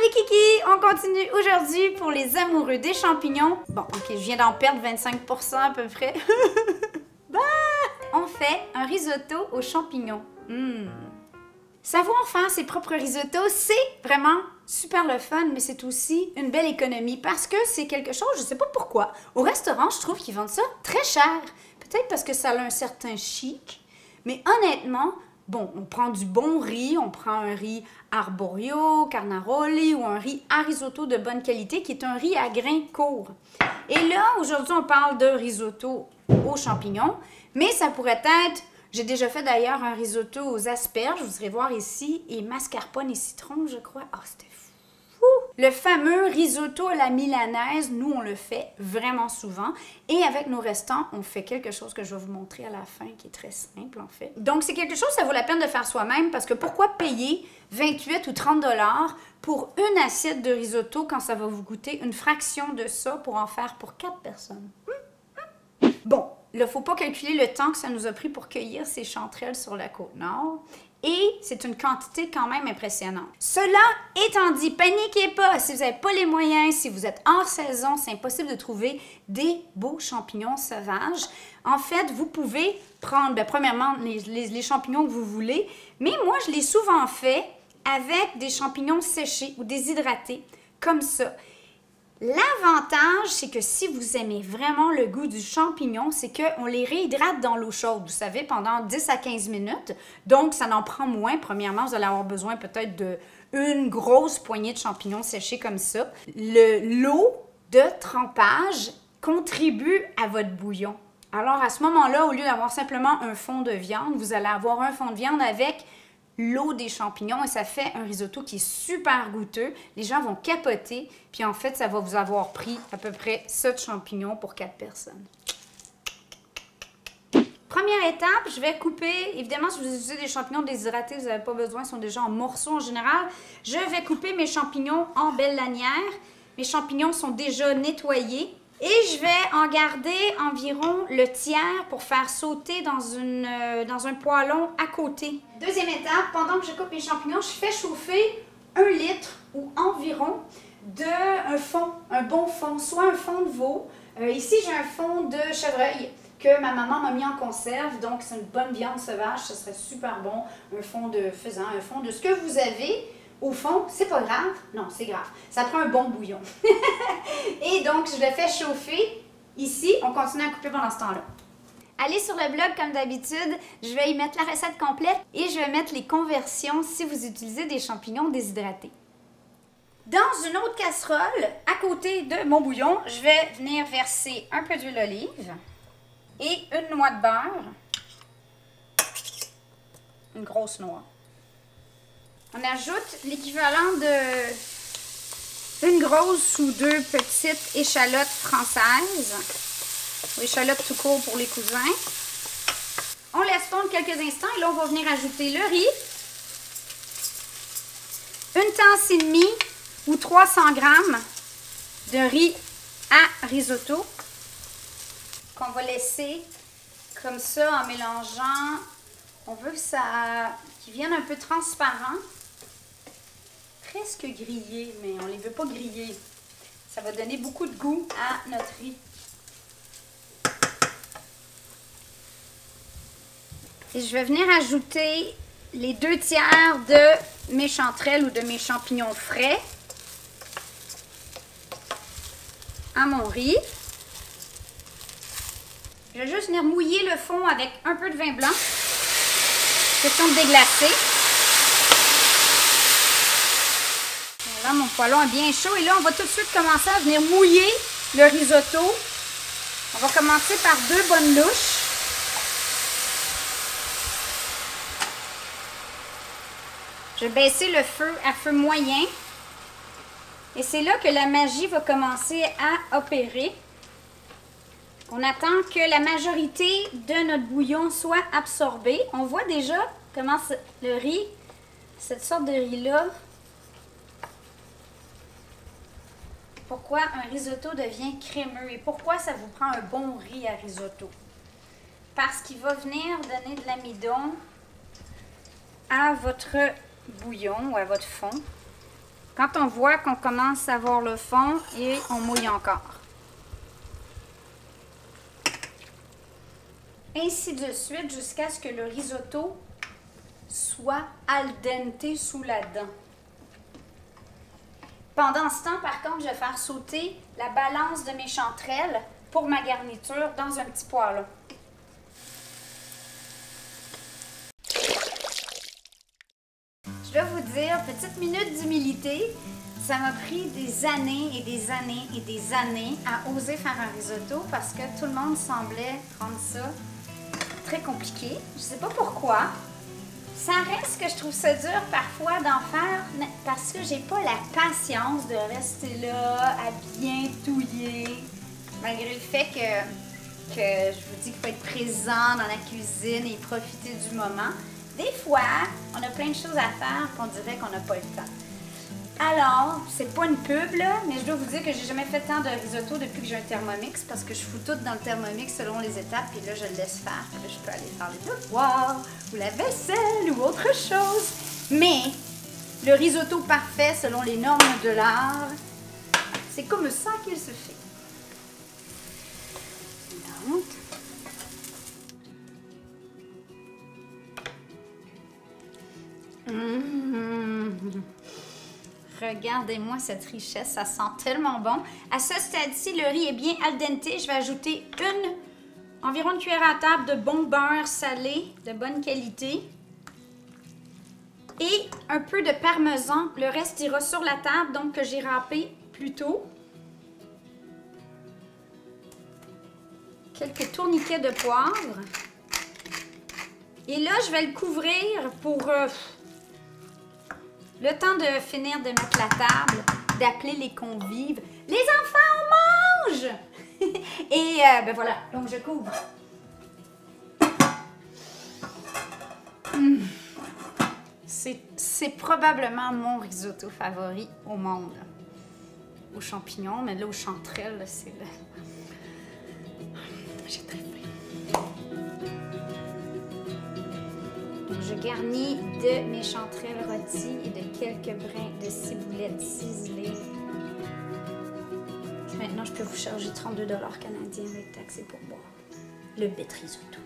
les kikis! On continue aujourd'hui pour les amoureux des champignons. Bon, ok, je viens d'en perdre 25% à peu près. Bah! On fait un risotto aux champignons. Savoir faire ses propres risottos, c'est vraiment super le fun, mais c'est aussi une belle économie parce que c'est quelque chose, je sais pas pourquoi, au restaurant, je trouve qu'ils vendent ça très cher. Peut-être parce que ça a un certain chic, mais honnêtement, bon, on prend du bon riz, on prend un riz arborio, carnaroli ou un riz à risotto de bonne qualité qui est un riz à grains courts. Et là, aujourd'hui, on parle de risotto aux champignons, mais ça pourrait être... J'ai déjà fait d'ailleurs un risotto aux asperges, vous irez voir ici, et mascarpone et citron, je crois. Ah, c'était fou! Le fameux risotto à la milanaise, nous, on le fait vraiment souvent. Et avec nos restants, on fait quelque chose que je vais vous montrer à la fin, qui est très simple, en fait. Donc, c'est quelque chose, ça vaut la peine de faire soi-même, parce que pourquoi payer 28 ou 30 $ pour une assiette de risotto quand ça va vous coûter une fraction de ça pour en faire pour 4 personnes? Bon. Il ne faut pas calculer le temps que ça nous a pris pour cueillir ces chanterelles sur la Côte-Nord. Et c'est une quantité quand même impressionnante. Cela étant dit, paniquez pas. Si vous n'avez pas les moyens, si vous êtes hors saison, c'est impossible de trouver des beaux champignons sauvages. En fait, vous pouvez prendre, premièrement, les champignons que vous voulez. Mais moi, je l'ai souvent fait avec des champignons séchés ou déshydratés, comme ça. L'avantage, c'est que si vous aimez vraiment le goût du champignon, c'est qu'on les réhydrate dans l'eau chaude, vous savez, pendant 10 à 15 minutes. Donc, ça n'en prend moins. Premièrement, vous allez avoir besoin peut-être d'une grosse poignée de champignons séchés comme ça. L'eau de trempage contribue à votre bouillon. Alors, à ce moment-là, au lieu d'avoir simplement un fond de viande, vous allez avoir un fond de viande avec l'eau des champignons et ça fait un risotto qui est super goûteux. Les gens vont capoter, puis en fait, ça va vous avoir pris à peu près 7 champignons pour 4 personnes. Première étape, je vais couper, évidemment, si vous utilisez des champignons déshydratés, vous n'avez pas besoin, ils sont déjà en morceaux en général. Je vais couper mes champignons en belle lanière. Mes champignons sont déjà nettoyés. Et je vais en garder environ le tiers pour faire sauter dans un poêlon à côté. Deuxième étape, pendant que je coupe mes champignons, je fais chauffer 1 litre ou environ d'un fond, un bon fond, soit un fond de veau. Ici, j'ai un fond de chevreuil que ma maman m'a mis en conserve, donc c'est une bonne viande sauvage, ce serait super bon. Un fond de faisan, un fond de ce que vous avez. Au fond, c'est pas grave. Non, c'est grave. Ça prend un bon bouillon. Et donc, je le fais chauffer. Ici, on continue à couper pendant ce temps-là. Allez sur le blog comme d'habitude. Je vais y mettre la recette complète et je vais mettre les conversions si vous utilisez des champignons déshydratés. Dans une autre casserole, à côté de mon bouillon, je vais venir verser un peu d'huile d'olive et une noix de beurre. Une grosse noix. On ajoute l'équivalent d'une grosse ou 2 petites échalotes françaises, ou échalotes tout court pour les cousins. On laisse fondre quelques instants et là, on va venir ajouter le riz, une tasse et demie ou 300 g de riz à risotto qu'on va laisser comme ça en mélangeant. On veut qu'il vienne un peu transparent. Presque grillé, mais on ne les veut pas griller. Ça va donner beaucoup de goût à notre riz. Et je vais venir ajouter les 2 tiers de mes chanterelles ou de mes champignons frais à mon riz. Je vais juste venir mouiller le fond avec un peu de vin blanc. Question de déglacer. Là, mon poêlon est bien chaud et là, on va tout de suite commencer à venir mouiller le risotto. On va commencer par 2 bonnes louches. Je vais baisser le feu à feu moyen. Et c'est là que la magie va commencer à opérer. On attend que la majorité de notre bouillon soit absorbée. On voit déjà comment le riz, cette sorte de riz-là, pourquoi un risotto devient crémeux et pourquoi ça vous prend un bon riz à risotto. Parce qu'il va venir donner de l'amidon à votre bouillon ou à votre fond. Quand on voit qu'on commence à voir le fond et on mouille encore. Ainsi de suite jusqu'à ce que le risotto soit al dente sous la dent. Pendant ce temps, par contre, je vais faire sauter la balance de mes chanterelles pour ma garniture dans un petit poêlon. Je dois vous dire, petite minute d'humilité, ça m'a pris des années et des années et des années à oser faire un risotto parce que tout le monde semblait prendre ça très compliqué. Je sais pas pourquoi. Ça reste que je trouve ça dur parfois d'en faire parce que j'ai pas la patience de rester là à bien touiller. Malgré le fait que je vous dis qu'il faut être présent dans la cuisine et profiter du moment. Des fois, on a plein de choses à faire qu'on dirait qu'on n'a pas le temps. Alors, c'est pas une pub là, mais je dois vous dire que j'ai jamais fait tant de risotto depuis que j'ai un Thermomix parce que je fous tout dans le Thermomix selon les étapes puis là je le laisse faire. Puis là je peux aller faire les devoirs ou la vaisselle ou autre chose. Mais le risotto parfait selon les normes de l'art, c'est comme ça qu'il se fait. Donc, regardez-moi cette richesse, ça sent tellement bon. À ce stade-ci, le riz est bien al dente. Je vais ajouter environ une cuillère à table de bon beurre salé de bonne qualité. Et un peu de parmesan. Le reste ira sur la table, donc que j'ai râpé plus tôt. Quelques tourniquets de poivre. Et là, je vais le couvrir pour le temps de finir de mettre la table, d'appeler les convives. Les enfants, on mange! Et ben voilà, donc je couvre. C'est probablement mon risotto favori au monde. Aux champignons, mais là, aux chanterelles, c'est le... J'ai très faim. Donc, je garnis de mes chanterelles rôties et de quelques brins de ciboulette ciselée. Maintenant, je peux vous charger 32 $ canadiens avec taxes et pourboire. Le bête risotto.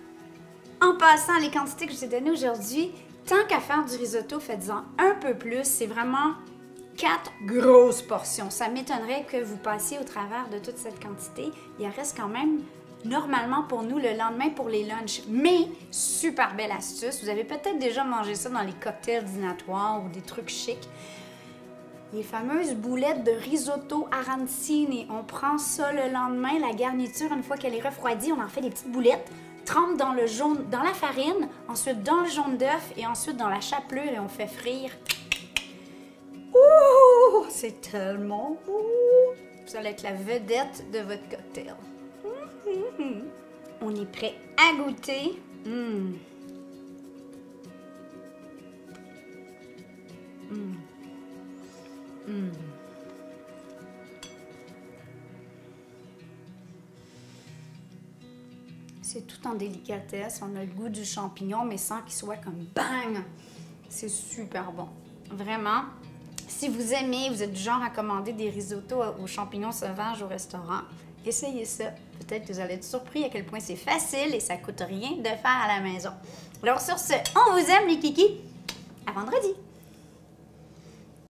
En passant, les quantités que je vous ai données aujourd'hui, tant qu'à faire du risotto, faites-en un peu plus. C'est vraiment 4 grosses portions. Ça m'étonnerait que vous passiez au travers de toute cette quantité. Il en reste quand même normalement pour nous le lendemain pour les lunchs. Mais, super belle astuce. Vous avez peut-être déjà mangé ça dans les cocktails dînatoires ou des trucs chics. Les fameuses boulettes de risotto arancini. On prend ça le lendemain, la garniture, une fois qu'elle est refroidie, on en fait des petites boulettes. Trempe dans le jaune, dans la farine, ensuite dans le jaune d'œuf et ensuite dans la chapelure et on fait frire. Ouh, c'est tellement beau! Vous allez être la vedette de votre cocktail. On est prêt à goûter. C'est tout en délicatesse. On a le goût du champignon, mais sans qu'il soit comme bang! C'est super bon. Vraiment. Si vous aimez, vous êtes du genre à commander des risottos aux champignons sauvages au restaurant, essayez ça. Peut-être que vous allez être surpris à quel point c'est facile et ça coûte rien de faire à la maison. Alors sur ce, on vous aime les kikis. À vendredi!